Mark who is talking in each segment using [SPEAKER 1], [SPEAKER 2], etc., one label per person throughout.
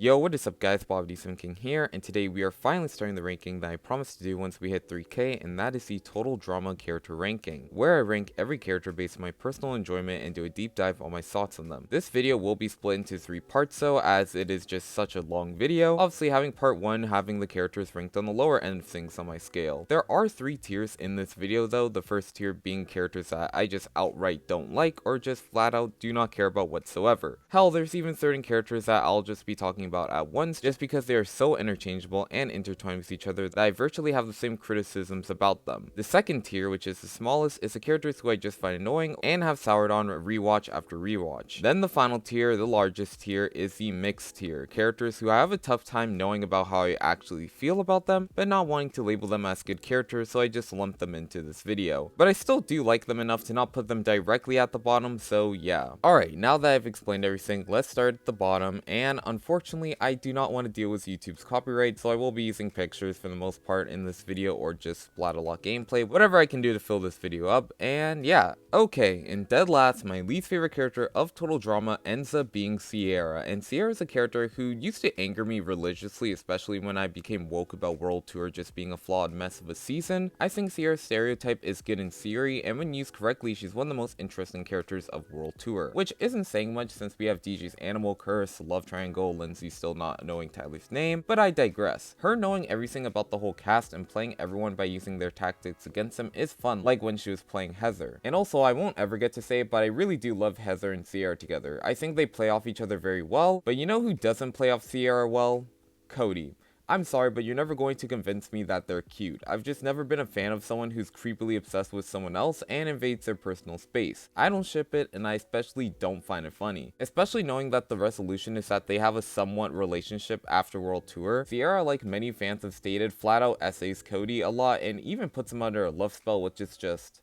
[SPEAKER 1] Yo, what is up guys, King here, and today we are finally starting the ranking that I promised to do once we hit 3k, and that is the Total Drama Character Ranking, where I rank every character based on my personal enjoyment and do a deep dive on my thoughts on them. This video will be split into 3 parts though, as it is just such a long video, obviously having part 1 having the characters ranked on the lower end of things on my scale. There are 3 tiers in this video though, the first tier being characters that I just outright don't like or just flat out do not care about whatsoever. Hell, there's even certain characters that I'll just be talking about at once just because they are so interchangeable and intertwined with each other that I virtually have the same criticisms about them. The second tier, which is the smallest, is the characters who I just find annoying and have soured on rewatch after rewatch. Then the final tier, the largest tier, is the mixed tier, characters who I have a tough time knowing about how I actually feel about them, but not wanting to label them as good characters, so I just lump them into this video. But I still do like them enough to not put them directly at the bottom, so yeah. Alright, now that I've explained everything, let's start at the bottom, and unfortunately I do not want to deal with YouTube's copyright, so I will be using pictures for the most part in this video or just splat a lot gameplay, whatever I can do to fill this video up, and yeah. Okay, in dead last, my least favorite character of Total Drama ends up being Sierra, and Sierra is a character who used to anger me religiously, especially when I became woke about World Tour just being a flawed mess of a season. I think Sierra's stereotype is good in theory, and when used correctly, she's one of the most interesting characters of World Tour, which isn't saying much since we have DJ's Animal Curse, Love Triangle, Lindsay still not knowing Tyler's name, but I digress. Her knowing everything about the whole cast and playing everyone by using their tactics against them is fun, like when she was playing Heather. And also, I won't ever get to say it, but I really do love Heather and Sierra together. I think they play off each other very well, but you know who doesn't play off Sierra well? Cody. I'm sorry, but you're never going to convince me that they're cute. I've just never been a fan of someone who's creepily obsessed with someone else and invades their personal space. I don't ship it, and I especially don't find it funny. Especially knowing that the resolution is that they have a somewhat relationship after World Tour. Sierra, like many fans have stated, flat out essays Cody a lot and even puts him under a love spell, which is just...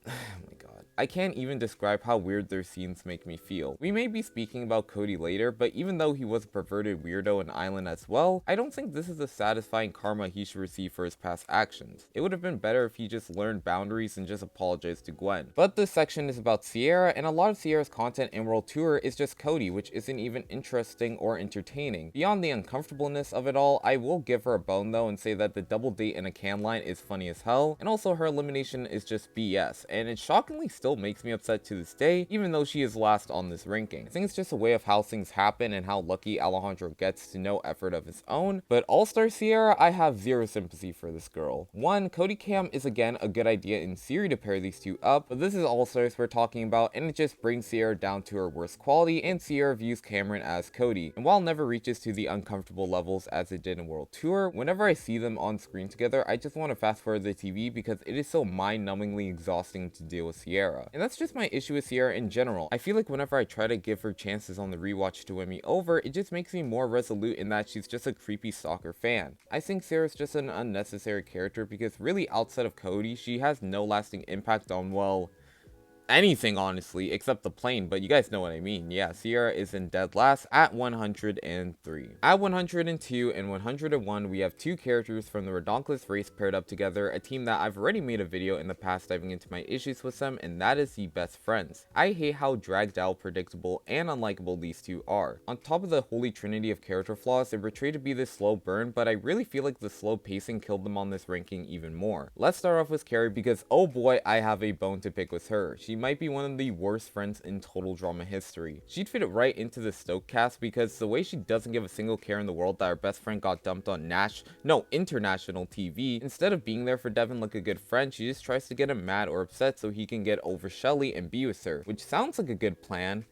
[SPEAKER 1] oh my god. I can't even describe how weird their scenes make me feel. We may be speaking about Cody later, but even though he was a perverted weirdo in Island as well, I don't think this is the satisfying karma he should receive for his past actions. It would have been better if he just learned boundaries and just apologized to Gwen. But this section is about Sierra, and a lot of Sierra's content in World Tour is just Cody, which isn't even interesting or entertaining. Beyond the uncomfortableness of it all, I will give her a bone though and say that the double date in a can line is funny as hell, and also her elimination is just BS, and it shockingly still makes me upset to this day, even though she is last on this ranking. I think it's just a way of how things happen and how lucky Alejandro gets to no effort of his own, but All-Star Sierra, I have zero sympathy for this girl. One, Cody Cam is again a good idea in theory to pair these two up, but this is All-Stars we're talking about, and it just brings Sierra down to her worst quality, and Sierra views Cameron as Cody. And while it never reaches to the uncomfortable levels as it did in World Tour, whenever I see them on screen together, I just want to fast forward the TV because it is so mind-numbingly exhausting to deal with Sierra. And that's just my issue with Sierra in general. I feel like whenever I try to give her chances on the rewatch to win me over, it just makes me more resolute in that she's just a creepy stalker fan. I think Sierra's just an unnecessary character because really outside of Cody, she has no lasting impact on, well, anything honestly, except the plane, but you guys know what I mean. Yeah, Sierra is in dead last at 103. At 102 and 101, we have two characters from the Redonkulous race paired up together, a team that I've already made a video in the past diving into my issues with them, and that is the Best Friends. I hate how dragged out, predictable, and unlikable these two are. On top of the holy trinity of character flaws, they portray to be this slow burn, but I really feel like the slow pacing killed them on this ranking even more. Let's start off with Carrie because oh boy, I have a bone to pick with her. She might be one of the worst friends in Total Drama history. She'd fit it right into the Stoke cast because the way she doesn't give a single care in the world that her best friend got dumped on international TV, instead of being there for Devon like a good friend, she just tries to get him mad or upset so he can get over Shelly and be with her, which sounds like a good plan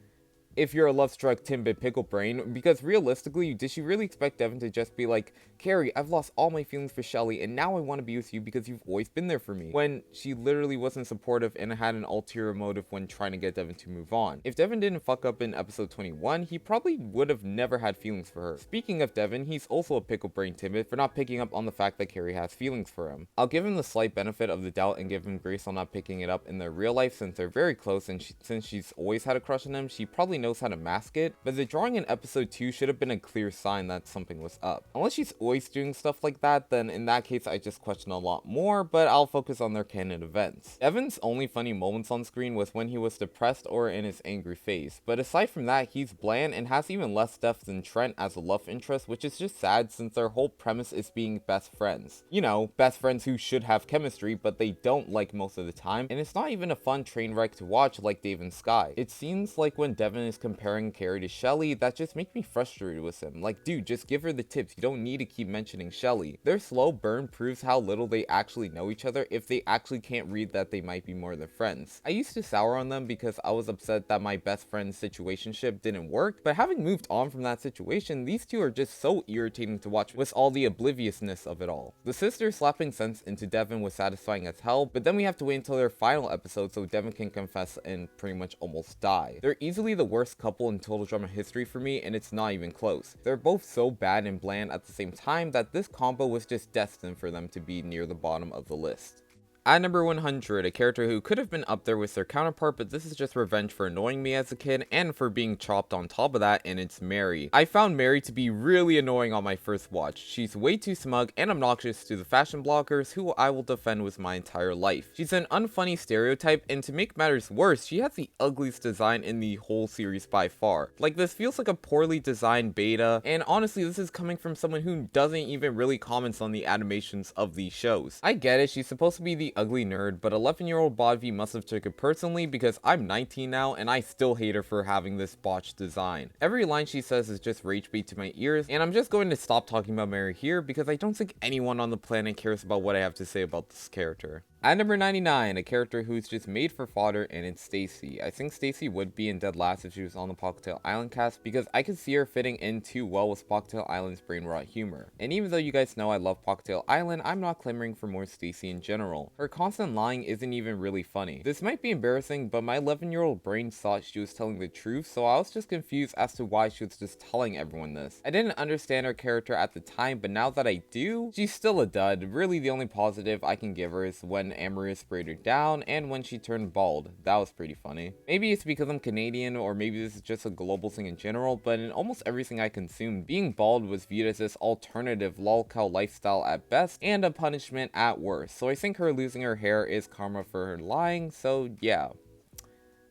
[SPEAKER 1] if you're a love-struck Timbit pickle brain, because realistically, did she really expect Devon to just be like, Carrie, I've lost all my feelings for Shelly, and now I want to be with you because you've always been there for me, when she literally wasn't supportive and had an ulterior motive when trying to get Devon to move on. If Devon didn't fuck up in episode 21, he probably would have never had feelings for her. Speaking of Devon, he's also a pickle brain Timbit for not picking up on the fact that Carrie has feelings for him. I'll give him the slight benefit of the doubt and give him grace on not picking it up in their real life since they're very close, and since she's always had a crush on him, she probably knows how to mask it, but the drawing in episode 2 should have been a clear sign that something was up. Unless she's always doing stuff like that, then in that case I just question a lot more, but I'll focus on their canon events. Evan's only funny moments on screen was when he was depressed or in his angry phase, but aside from that, he's bland and has even less depth than Trent as a love interest, which is just sad since their whole premise is being best friends. You know, best friends who should have chemistry, but they don't like most of the time, and it's not even a fun train wreck to watch like Dave and Sky. It seems like when Devon is comparing Carrie to Shelly, that just makes me frustrated with him. Like, dude, just give her the tips, you don't need to keep mentioning Shelly. Their slow burn proves how little they actually know each other if they actually can't read that they might be more than friends. I used to sour on them because I was upset that my best friend's situationship didn't work, but having moved on from that situation, these two are just so irritating to watch with all the obliviousness of it all. The sister slapping sense into Devon was satisfying as hell, but then we have to wait until their final episode so Devon can confess and pretty much almost die. They're easily the worst couple in total drama history for me, and it's not even close. They're both so bad and bland at the same time that this combo was just destined for them to be near the bottom of the list. At number 100, a character who could have been up there with their counterpart, but this is just revenge for annoying me as a kid and for being chopped on top of that, and it's Mary. I found Mary to be really annoying on my first watch. She's way too smug and obnoxious to the fashion bloggers, who I will defend with my entire life. She's an unfunny stereotype, and to make matters worse, she has the ugliest design in the whole series by far. Like, this feels like a poorly designed beta, and honestly, this is coming from someone who doesn't even really comment on the animations of these shows. I get it, she's supposed to be the ugly nerd, but 11-year-old Bodvi must have took it personally because I'm 19 now and I still hate her for having this botched design. Every line she says is just rage bait to my ears, and I'm just going to stop talking about Mary here because I don't think anyone on the planet cares about what I have to say about this character. At number 99, a character who's just made for fodder, and it's Stacy. I think Stacy would be in dead last if she was on the Pockettail Island cast because I could see her fitting in too well with Pockettail Island's brain rot humor. And even though you guys know I love Pockettail Island, I'm not clamoring for more Stacy in general. Her constant lying isn't even really funny. This might be embarrassing, but my 11-year-old brain thought she was telling the truth, so I was just confused as to why she was just telling everyone this. I didn't understand her character at the time, but now that I do, she's still a dud. Really, the only positive I can give her is when Amaris sprayed her down and when she turned bald. That was pretty funny. Maybe it's because I'm Canadian, or maybe this is just a global thing in general, but in almost everything I consumed, being bald was viewed as this alternative lolcow lifestyle at best and a punishment at worst. So I think her losing her hair is karma for her lying, so yeah.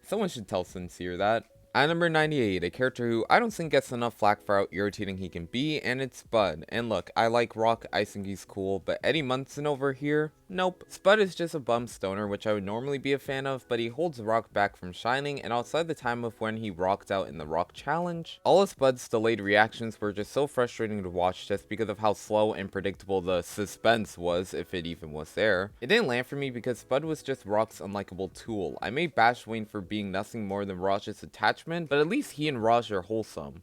[SPEAKER 1] Someone should tell Sincere that. At number 98, a character who I don't think gets enough flack for how irritating he can be, and it's Spud. And look, I like Rock, I think he's cool, but Eddie Munson over here? Nope. Spud is just a bum stoner, which I would normally be a fan of, but he holds Rock back from shining, and outside the time of when he rocked out in the Rock Challenge, all of Spud's delayed reactions were just so frustrating to watch just because of how slow and predictable the suspense was, if it even was there. It didn't land for me because Spud was just Rock's unlikable tool. I may bash Wayne for being nothing more than Raj's attachment, but at least he and Raj are wholesome.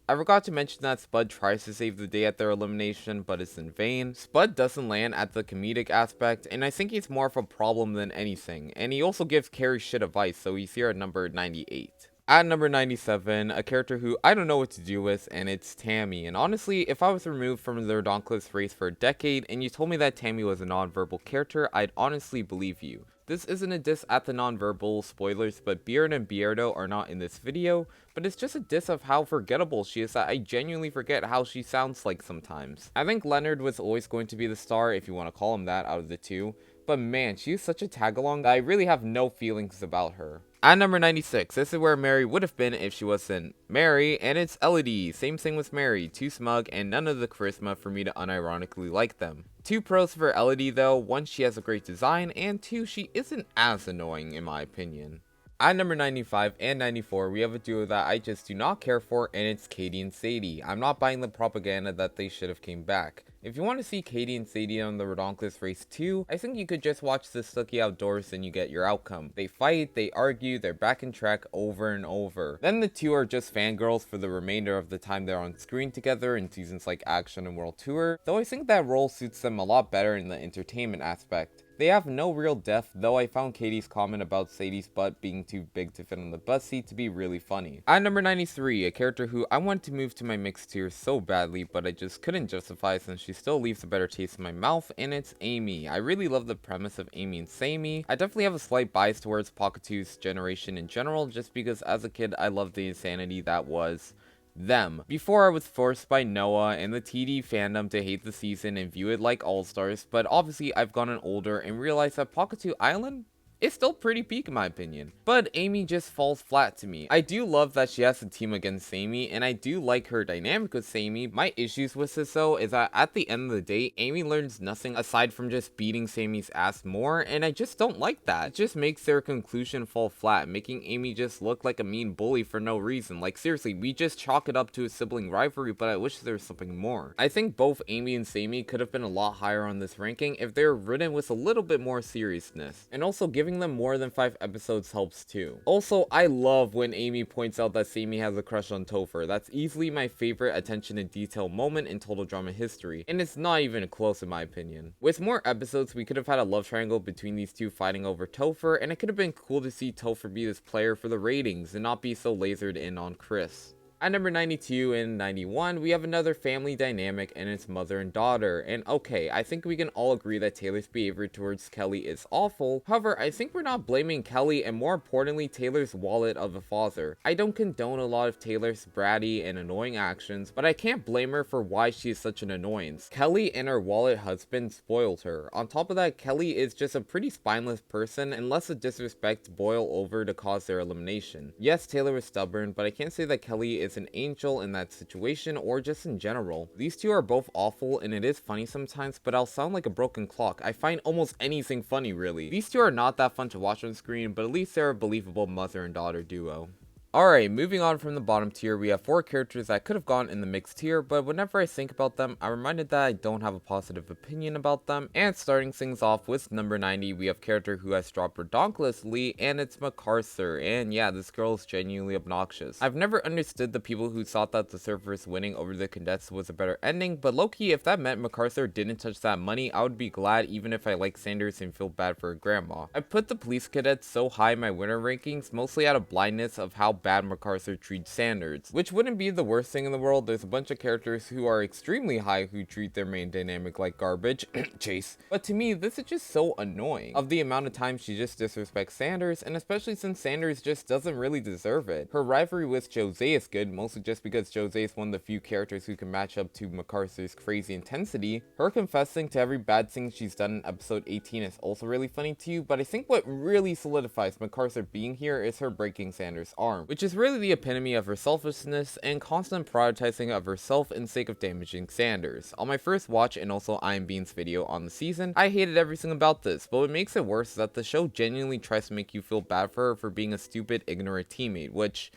[SPEAKER 1] I forgot to mention that Spud tries to save the day at their elimination, but it's in vain. Spud doesn't land at the comedic aspect, and I think he's more of a problem than anything, and he also gives Carrie shit advice, so he's here at number 98. At number 97, a character who I don't know what to do with, and it's Tammy. And honestly, if I was removed from the Redonkulous race for a decade, and you told me that Tammy was a non-verbal character, I'd honestly believe you. This isn't a diss at the non-verbal spoilers, but Beard and Beardo are not in this video, but it's just a diss of how forgettable she is that I genuinely forget how she sounds like sometimes. I think Leonard was always going to be the star, if you want to call him that, out of the two, but man, she is such a tag-along that I really have no feelings about her. At number 96, this is where Mary would have been if she wasn't Mary, and it's Elodie. Same thing with Mary, too smug and none of the charisma for me to unironically like them. Two pros for Elodie though: one, she has a great design, and two, she isn't as annoying in my opinion. At number 95 and 94, we have a duo that I just do not care for, and it's Katie and Sadie. I'm not buying the propaganda that they should have came back. If you want to see Katie and Sadie on the Redonkulous race too, I think you could just watch the Stucky Outdoors and you get your outcome. They fight, they argue, they're back in track over and over. Then the two are just fangirls for the remainder of the time they're on screen together in seasons like Action and World Tour, though I think that role suits them a lot better in the entertainment aspect. They have no real depth, though I found Katie's comment about Sadie's butt being too big to fit on the bus seat to be really funny. At number 93, a character who I want to move to my mixed tier so badly, but I just couldn't justify since she still leaves a better taste in my mouth, and it's Amy. I really love the premise of Amy and Sammy. I definitely have a slight bias towards Pakatu's generation in general, just because as a kid I loved the insanity that was them. Before I was forced by Noah and the TD fandom to hate the season and view it like All-Stars, but obviously I've gotten older and realized that Pakatu Island is still pretty peak in my opinion. But Amy just falls flat to me. I do love that she has a team against Sammy, and I do like her dynamic with Sammy. My issues with this though is that at the end of the day, Amy learns nothing aside from just beating Sammy's ass more, and I just don't like that. It just makes their conclusion fall flat, making Amy just look like a mean bully for no reason. Like seriously, we just chalk it up to a sibling rivalry, but I wish there was something more. I think both Amy and Sammy could have been a lot higher on this ranking if they were written with a little bit more seriousness, and also giving them more than 5 episodes helps too. Also, I love when Amy points out that Sammy has a crush on Topher. That's easily my favorite attention to detail moment in total drama history, and it's not even close in my opinion. With more episodes, we could have had a love triangle between these two fighting over Topher, and it could have been cool to see Topher be this player for the ratings and not be so lasered in on Chris. At number 92 and 91, we have another family dynamic, and it's mother and daughter. And okay, I think we can all agree that Taylor's behavior towards Kelly is awful. However, I think we're not blaming Kelly, and more importantly, Taylor's wallet of a father. I don't condone a lot of Taylor's bratty and annoying actions, but I can't blame her for why she is such an annoyance. Kelly and her wallet husband spoiled her. On top of that, Kelly is just a pretty spineless person, and lets the disrespect boil over to cause their elimination. Yes, Taylor was stubborn, but I can't say that Kelly is an angel in that situation or just in general. These two are both awful, and it is funny sometimes, but I'll sound like a broken clock. I find almost anything funny really. These two are not that fun to watch on screen, but at least they're a believable mother and daughter duo. Alright, moving on from the bottom tier, we have 4 characters that could have gone in the mixed tier, but whenever I think about them, I'm reminded that I don't have a positive opinion about them. And starting things off with number 90, we have a character who has dropped redonkulously, and it's MacArthur. And yeah, this girl is genuinely obnoxious. I've never understood the people who thought that the surfers winning over the cadets was a better ending, but low-key, if that meant MacArthur didn't touch that money, I would be glad even if I like Sanders and feel bad for her grandma. I put the police cadets so high in my winner rankings, mostly out of blindness of how bad MacArthur treats Sanders, which wouldn't be the worst thing in the world. There's a bunch of characters who are extremely high who treat their main dynamic like garbage, Chase. But to me, this is just so annoying of the amount of time she just disrespects Sanders, and especially since Sanders just doesn't really deserve it. Her rivalry with Jose is good, mostly just because Jose is one of the few characters who can match up to MacArthur's crazy intensity. Her confessing to every bad thing she's done in episode 18 is also really funny too, but I think what really solidifies MacArthur being here is her breaking Sanders' arm, which is really the epitome of her selfishness and constant prioritizing of herself in sake of damaging Sanders. On my first watch and also I'm Bean's video on the season, I hated everything about this, but what makes it worse is that the show genuinely tries to make you feel bad for her for being a stupid, ignorant teammate, which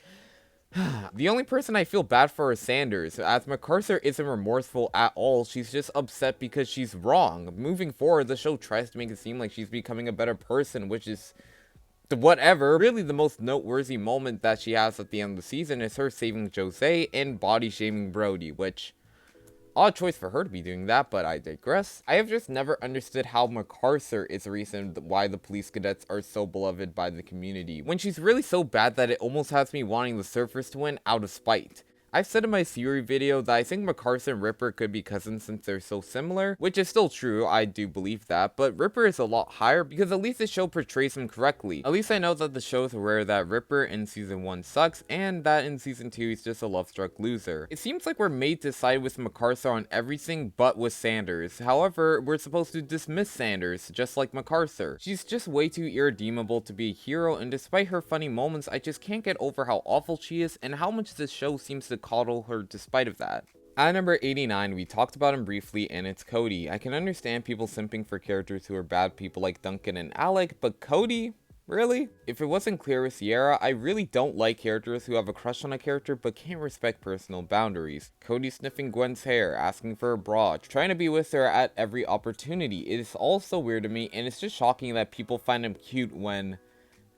[SPEAKER 1] the only person I feel bad for is Sanders, as MacArthur isn't remorseful at all. She's just upset because she's wrong. Moving forward, the show tries to make it seem like she's becoming a better person, which is whatever. Really, the most noteworthy moment that she has at the end of the season is her saving Jose and body shaming Brody, which odd choice for her to be doing that, but I digress. I have just never understood how MacArthur is the reason why the police cadets are so beloved by the community, when she's really so bad that it almost has me wanting the surfers to win out of spite. I've said in my theory video that I think MacArthur and Ripper could be cousins since they're so similar, which is still true, I do believe that, but Ripper is a lot higher because at least the show portrays him correctly. At least I know that the show is aware that Ripper in season 1 sucks, and that in season 2 he's just a love-struck loser. It seems like we're made to side with MacArthur on everything but with Sanders. However, we're supposed to dismiss Sanders, just like MacArthur. She's just way too irredeemable to be a hero, and despite her funny moments, I just can't get over how awful she is and how much this show seems to coddle her despite of that. At number 89, we talked about him briefly, and it's Cody. I can understand people simping for characters who are bad people like Duncan and Alec, but Cody? Really? If it wasn't clear with Sierra, I really don't like characters who have a crush on a character but can't respect personal boundaries. Cody sniffing Gwen's hair, asking for a bra, trying to be with her at every opportunity. It is all so weird to me, and it's just shocking that people find him cute when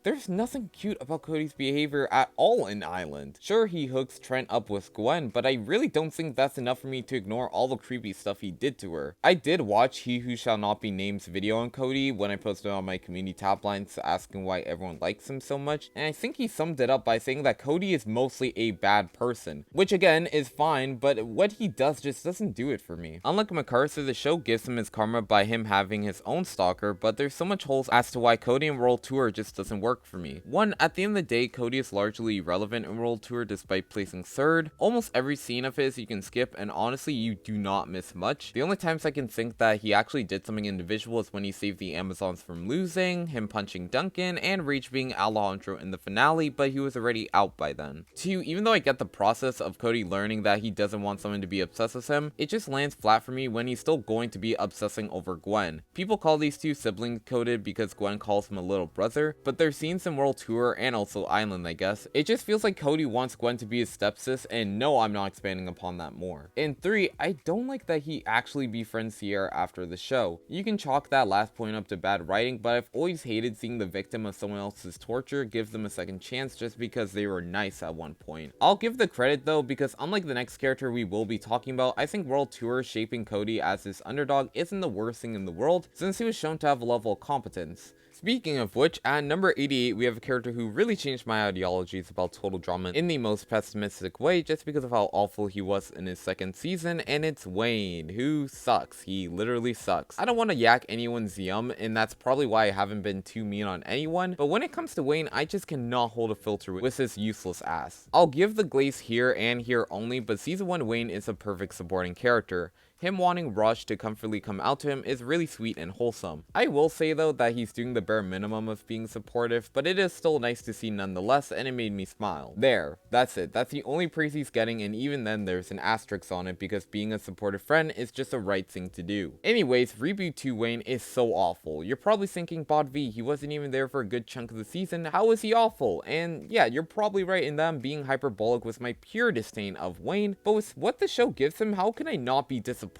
[SPEAKER 1] There's nothing cute about Cody's behavior at all in Island. Sure, he hooks Trent up with Gwen, but I really don't think that's enough for me to ignore all the creepy stuff he did to her. I did watch He Who Shall Not Be Named's video on Cody when I posted on my community tab lines asking why everyone likes him so much, and I think he summed it up by saying that Cody is mostly a bad person, which again is fine, but what he does just doesn't do it for me. Unlike MacArthur, the show gives him his karma by him having his own stalker, but there's so much holes as to why Cody in World Tour just doesn't work for me. One, at the end of the day, Cody is largely irrelevant in World Tour despite placing third. Almost every scene of his you can skip, and honestly you do not miss much. The only times I can think that he actually did something individual is when he saved the Amazons from losing, him punching Duncan, and Rage being Alejandro in the finale, but he was already out by then. Two, even though I get the process of Cody learning that he doesn't want someone to be obsessed with him, it just lands flat for me when he's still going to be obsessing over Gwen. People call these two sibling coded because Gwen calls him a little brother, but their scenes in World Tour and also Island, I guess, it just feels like Cody wants Gwen to be his stepsis, and no, I'm not expanding upon that more. And three, I don't like that he actually befriends Sierra after the show. You can chalk that last point up to bad writing, but I've always hated seeing the victim of someone else's torture give them a second chance just because they were nice at one point. I'll give the credit though, because unlike the next character we will be talking about, I think World Tour shaping Cody as his underdog isn't the worst thing in the world, since he was shown to have a level of competence. Speaking of which, at number 88, we have a character who really changed my ideologies about total drama in the most pessimistic way just because of how awful he was in his second season, and it's Wayne, who sucks. He literally sucks. I don't want to yak anyone's yum, and that's probably why I haven't been too mean on anyone, but when it comes to Wayne, I just cannot hold a filter with his useless ass. I'll give the glaze here and here only, but season 1 Wayne is a perfect supporting character. Him wanting Rush to comfortably come out to him is really sweet and wholesome. I will say though that he's doing the bare minimum of being supportive, but it is still nice to see nonetheless, and it made me smile. There, that's it. That's the only praise he's getting, and even then there's an asterisk on it because being a supportive friend is just the right thing to do. Anyways, Reboot 2 Wayne is so awful. You're probably thinking, Bod V, he wasn't even there for a good chunk of the season, how is he awful? And yeah, you're probably right in that I'm being hyperbolic with my pure disdain of Wayne, but with what the show gives him, how can I not be disappointed?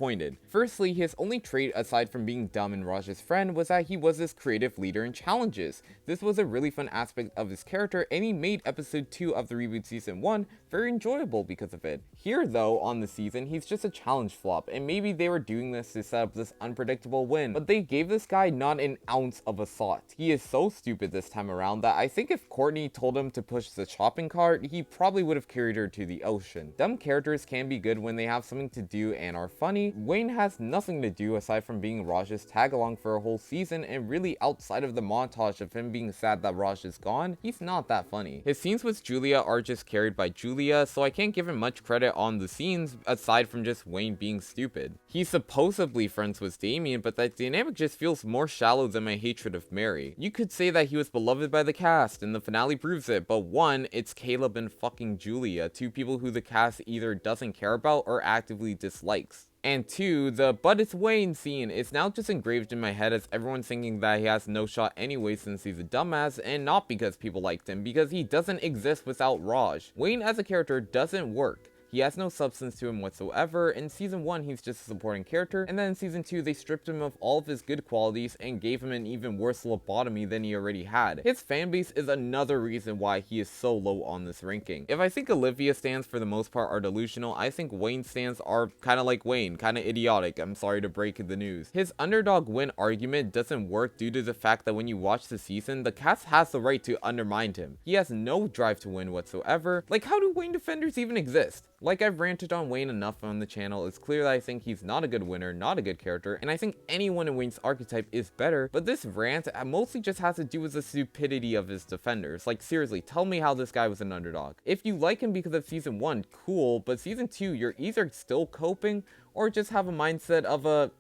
[SPEAKER 1] Firstly, his only trait aside from being dumb and Raj's friend was that he was this creative leader in challenges. This was a really fun aspect of his character, and he made episode 2 of the reboot season 1 very enjoyable because of it. Here though, on the season, he's just a challenge flop, and maybe they were doing this to set up this unpredictable win, but they gave this guy not an ounce of a thought. He is so stupid this time around that I think if Courtney told him to push the shopping cart, he probably would have carried her to the ocean. Dumb characters can be good when they have something to do and are funny. Wayne has nothing to do aside from being Raj's tag-along for a whole season, and really outside of the montage of him being sad that Raj is gone, he's not that funny. His scenes with Julia are just carried by Julia, so I can't give him much credit on the scenes aside from just Wayne being stupid. He's supposedly friends with Damian, but that dynamic just feels more shallow than my hatred of Mary. You could say that he was beloved by the cast, and the finale proves it, but one, it's Caleb and fucking Julia, two people who the cast either doesn't care about or actively dislikes. And two, the "but it's Wayne" scene is now just engraved in my head as everyone thinking that he has no shot anyway since he's a dumbass, and not because people liked him, because he doesn't exist without Raj. Wayne as a character doesn't work. He has no substance to him whatsoever. In season 1, he's just a supporting character, and then in season 2, they stripped him of all of his good qualities and gave him an even worse lobotomy than he already had. His fanbase is another reason why he is so low on this ranking. If I think Olivia stands for the most part are delusional, I think Wayne stands are kinda like Wayne, kinda idiotic. I'm sorry to break the news. His underdog win argument doesn't work due to the fact that when you watch the season, the cast has the right to undermine him. He has no drive to win whatsoever. Like, how do Wayne defenders even exist? Like, I've ranted on Wayne enough on the channel, it's clear that I think he's not a good winner, not a good character, and I think anyone in Wayne's archetype is better, but this rant mostly just has to do with the stupidity of his defenders. Like, seriously, tell me how this guy was an underdog. If you like him because of season 1, cool, but season 2, you're either still coping, or just have a mindset of a,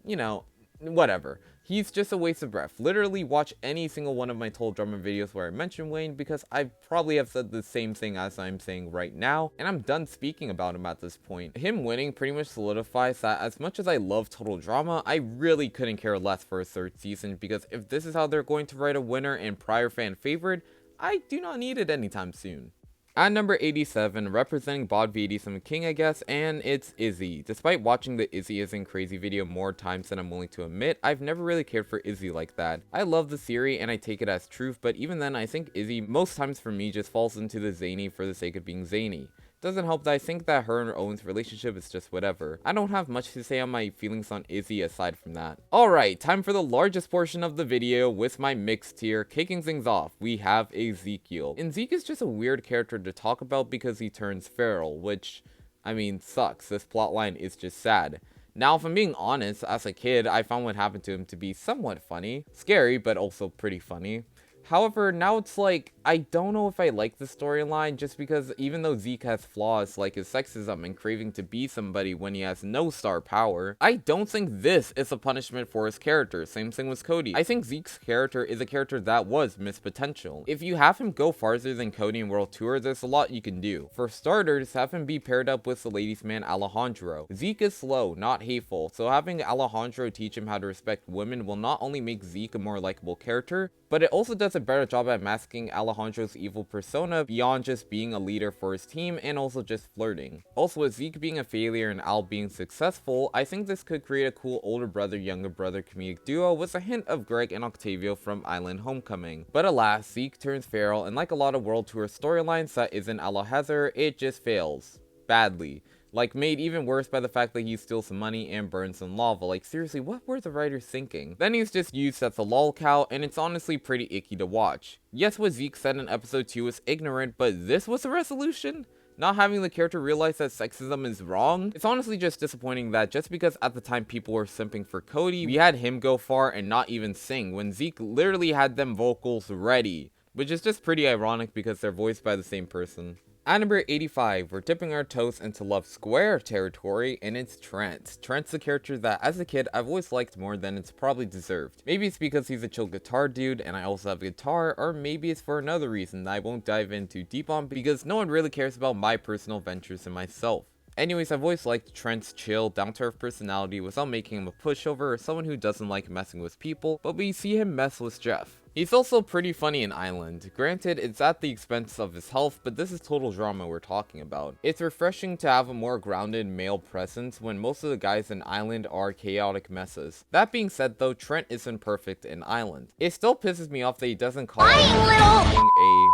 [SPEAKER 1] you know, whatever. He's just a waste of breath. Literally watch any single one of my Total Drama videos where I mention Wayne, because I probably have said the same thing as I'm saying right now, and I'm done speaking about him at this point. Him winning pretty much solidifies that as much as I love Total Drama, I really couldn't care less for a third season, because if this is how they're going to write a winner and prior fan favorite, I do not need it anytime soon. At number 87, representing Bod V87 King, I guess, and it's Izzy. Despite watching the Izzy Isn't Crazy video more times than I'm willing to admit, I've never really cared for Izzy like that. I love the theory and I take it as truth, but even then I think Izzy most times for me just falls into the zany for the sake of being zany. Doesn't help that I think that her and Owen's relationship is just whatever. I don't have much to say on my feelings on Izzy aside from that. Alright, time for the largest portion of the video with my mixed tier. Kicking things off, we have Ezekiel. And Zeke is just a weird character to talk about because he turns feral, which, I mean, sucks. This plotline is just sad. Now, if I'm being honest, as a kid, I found what happened to him to be somewhat funny. Scary, but also pretty funny. However, now it's like, I don't know if I like the storyline just because even though Zeke has flaws like his sexism and craving to be somebody when he has no star power, I don't think this is a punishment for his character. Same thing with Cody. I think Zeke's character is a character that was missed potential. If you have him go farther than Cody in World Tour, there's a lot you can do. For starters, have him be paired up with the ladies' man Alejandro. Zeke is slow, not hateful, so having Alejandro teach him how to respect women will not only make Zeke a more likable character, but it also does a better job at masking Alejandro's evil persona beyond just being a leader for his team and also just flirting. Also, with Zeke being a failure and Al being successful, I think this could create a cool older brother younger brother comedic duo with a hint of Greg and Octavio from Island Homecoming. But alas, Zeke turns feral, and like a lot of World Tour storylines that isn't Alejandro, it just fails. Badly. Like, made even worse by the fact that he steals some money and burns some lava. Like, seriously, what were the writers thinking? Then he's just used as a lol cow, and it's honestly pretty icky to watch. Yes, what Zeke said in episode 2 was ignorant, but this was a resolution? Not having the character realize that sexism is wrong? It's honestly just disappointing that just because at the time people were simping for Cody, we had him go far and not even sing, when Zeke literally had them vocals ready. Which is just pretty ironic because they're voiced by the same person. At number 85, we're dipping our toes into Love Square territory, and it's Trent. Trent's the character that, as a kid, I've always liked more than it's probably deserved. Maybe it's because he's a chill guitar dude, and I also have a guitar, or maybe it's for another reason that I won't dive in too deep on, because no one really cares about my personal ventures and myself. Anyways, I've always liked Trent's chill, down-to-earth personality without making him a pushover or someone who doesn't like messing with people, but we see him mess with Jeff. He's also pretty funny in Island. Granted, it's at the expense of his health, but this is total drama we're talking about. It's refreshing to have a more grounded male presence when most of the guys in Island are chaotic messes. That being said though, Trent isn't perfect in Island. It still pisses me off that he doesn't call out being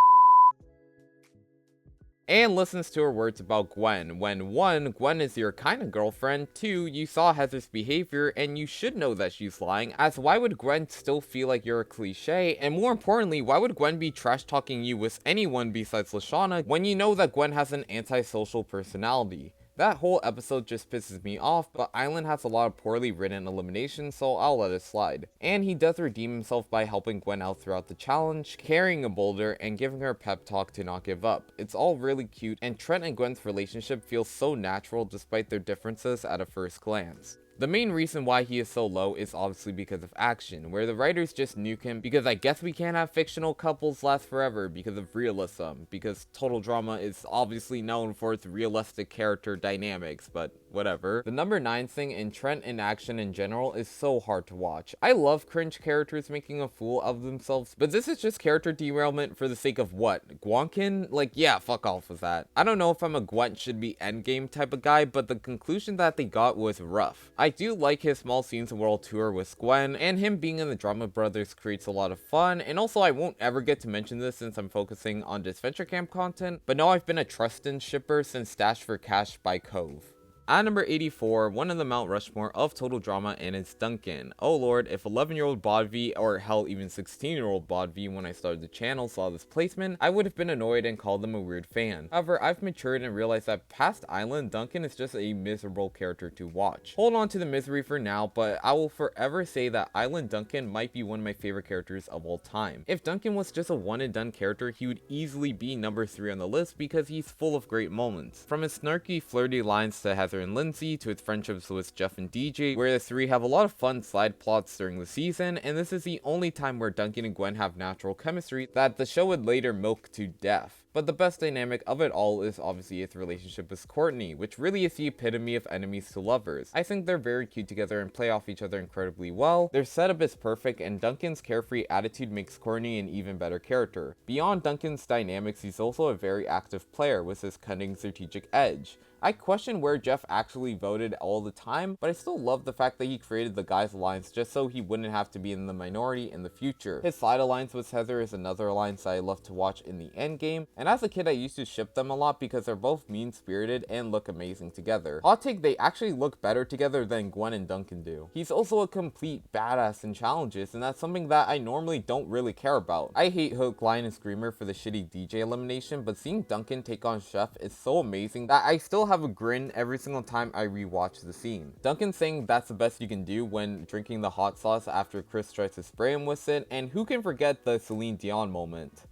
[SPEAKER 1] and listens to her words about Gwen, when 1, Gwen is your kind of girlfriend, 2, you saw Heather's behavior and you should know that she's lying, as why would Gwen still feel like you're a cliche, and more importantly, why would Gwen be trash talking you with anyone besides Lashana when you know that Gwen has an antisocial personality? That whole episode just pisses me off, but Island has a lot of poorly written eliminations, so I'll let it slide. And he does redeem himself by helping Gwen out throughout the challenge, carrying a boulder, and giving her a pep talk to not give up. It's all really cute, and Trent and Gwen's relationship feels so natural despite their differences at a first glance. The main reason why he is so low is obviously because of action, where the writers just nuke him because I guess we can't have fictional couples last forever because of realism, because Total Drama is obviously known for its realistic character dynamics, but whatever. The number 9 thing in Trent in action in general is so hard to watch. I love cringe characters making a fool of themselves, but this is just character derailment for the sake of what? Gwankin? Like, yeah, fuck off with that. I don't know if I'm a Gwen should be endgame type of guy, but the conclusion that they got was rough. I do like his small scenes in World Tour with Gwen, and him being in the Drama Brothers creates a lot of fun, and also I won't ever get to mention this since I'm focusing on Adventure Camp content, but now I've been a Trustin shipper since Stash for Cash by Cove. At number 84, one of the Mount Rushmore of Total Drama, and it's Duncan. Oh lord, if 11-year-old Bodv, or hell even 16-year-old Bodv when I started the channel saw this placement, I would have been annoyed and called them a weird fan. However, I've matured and realized that past Island, Duncan is just a miserable character to watch. Hold on to the misery for now, but I will forever say that Island Duncan might be one of my favorite characters of all time. If Duncan was just a one and done character, he would easily be number 3 on the list because he's full of great moments. From his snarky, flirty lines to Heather and Lindsay, to its friendships with Jeff and DJ, where the three have a lot of fun side plots during the season, and this is the only time where Duncan and Gwen have natural chemistry that the show would later milk to death. But the best dynamic of it all is obviously its relationship with Courtney, which really is the epitome of enemies to lovers. I think they're very cute together and play off each other incredibly well. Their setup is perfect, and Duncan's carefree attitude makes Courtney an even better character. Beyond Duncan's dynamics, he's also a very active player with his cunning strategic edge. I question where Jeff actually voted all the time, but I still love the fact that he created the guys alliance just so he wouldn't have to be in the minority in the future. His side alliance with Heather is another alliance that I love to watch in the endgame, and as a kid I used to ship them a lot because they're both mean-spirited and look amazing together. Hot take, they actually look better together than Gwen and Duncan do. He's also a complete badass in challenges, and that's something that I normally don't really care about. I hate Hook, Lion, and Screamer for the shitty DJ elimination, but seeing Duncan take on Chef is so amazing that I still have a grin every single time I rewatch the scene. Duncan saying that's the best you can do when drinking the hot sauce after Chris tries to spray him with it, and who can forget the Celine Dion moment?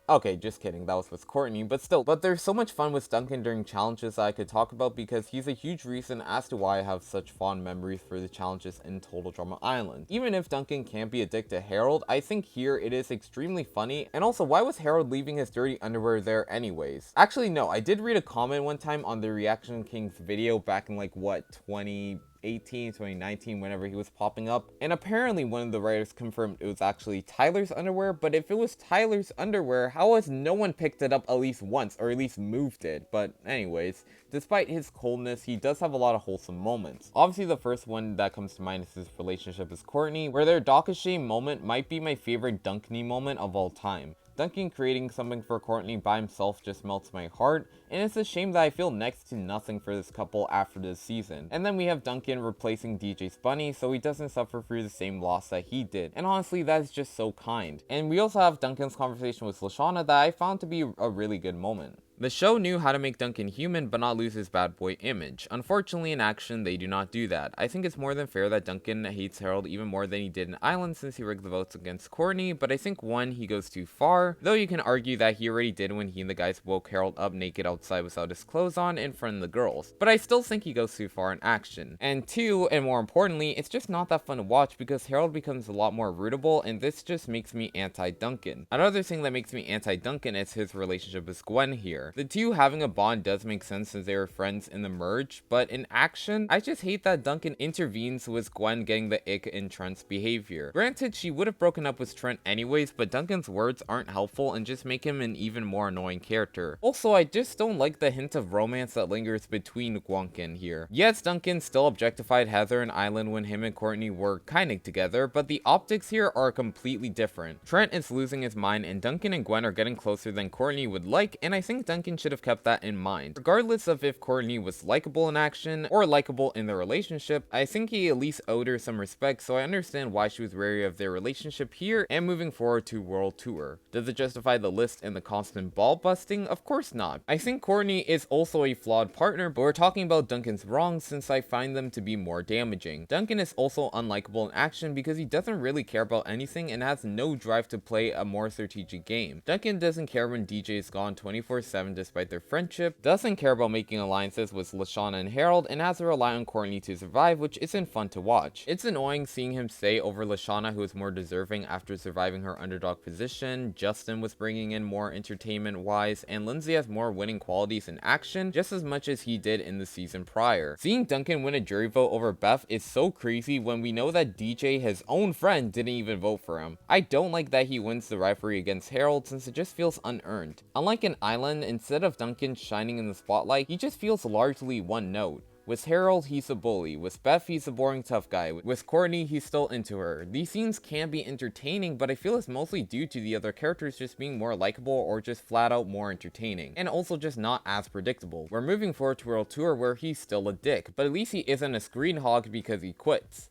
[SPEAKER 1] Okay, just kidding, that was with Courtney, but still. But there's so much fun with Duncan during challenges that I could talk about because he's a huge reason as to why I have such fond memories for the challenges in Total Drama Island. Even if Duncan can't be a dick to Harold, I think here it is extremely funny, and also why was Harold leaving his dirty underwear there anyways? Actually no, I did read a comment one time on the Reaction King's video back in like what, 2019, whenever he was popping up, and apparently one of the writers confirmed it was actually Tyler's underwear. But if it was Tyler's underwear, how has no one picked it up at least once, or at least moved it? But anyways, despite his coldness, he does have a lot of wholesome moments. Obviously the first one that comes to mind is his relationship with Courtney, where their dock of shame moment might be my favorite Duncan moment of all time. Duncan creating something for Courtney by himself just melts my heart, and it's a shame that I feel next to nothing for this couple after this season. And then we have Duncan replacing DJ's bunny so he doesn't suffer through the same loss that he did, and honestly that is just so kind. And we also have Duncan's conversation with Lashana that I found to be a really good moment. The show knew how to make Duncan human but not lose his bad boy image. Unfortunately in action they do not do that. I think it's more than fair that Duncan hates Harold even more than he did in Island since he rigged the votes against Courtney, but I think one, he goes too far, though you can argue that he already did when he and the guys woke Harold up naked outside without his clothes on in front of the girls, but I still think he goes too far in action. And two, and more importantly, it's just not that fun to watch because Harold becomes a lot more rootable, and this just makes me anti-Duncan. Another thing that makes me anti-Duncan is his relationship with Gwen here. The two having a bond does make sense since they were friends in the merge, but in action, I just hate that Duncan intervenes with Gwen getting the ick in Trent's behavior. Granted, she would have broken up with Trent anyways, but Duncan's words aren't helpful and just make him an even more annoying character. Also, I just don't like the hint of romance that lingers between Duncan here. Yes, Duncan still objectified Heather and Island when him and Courtney were kinda together, but the optics here are completely different. Trent is losing his mind and Duncan and Gwen are getting closer than Courtney would like, and I think Duncan should have kept that in mind. Regardless of if Courtney was likable in action or likable in their relationship, I think he at least owed her some respect, so I understand why she was wary of their relationship here and moving forward to World Tour. Does it justify the list and the constant ball busting? Of course not. I think Courtney is also a flawed partner, but we're talking about Duncan's wrongs since I find them to be more damaging. Duncan is also unlikable in action because he doesn't really care about anything and has no drive to play a more strategic game. Duncan doesn't care when DJ is gone 24/7 despite their friendship, doesn't care about making alliances with Lashana and Harold, and has to rely on Courtney to survive, which isn't fun to watch. It's annoying seeing him stay over Lashana, who is more deserving after surviving her underdog position. Justin was bringing in more entertainment wise, and Lindsay has more winning qualities in action just as much as he did in the season prior. Seeing Duncan win a jury vote over Beth is so crazy when we know that DJ, his own friend, didn't even vote for him. I don't like that he wins the rivalry against Harold since it just feels unearned. Unlike in Island, instead of Duncan shining in the spotlight, he just feels largely one note. With Harold, he's a bully. With Beth, he's a boring tough guy. With Courtney, he's still into her. These scenes can be entertaining, but I feel it's mostly due to the other characters just being more likable or just flat out more entertaining, and also just not as predictable. We're moving forward to World Tour where he's still a dick, but at least he isn't a screen hog because he quits.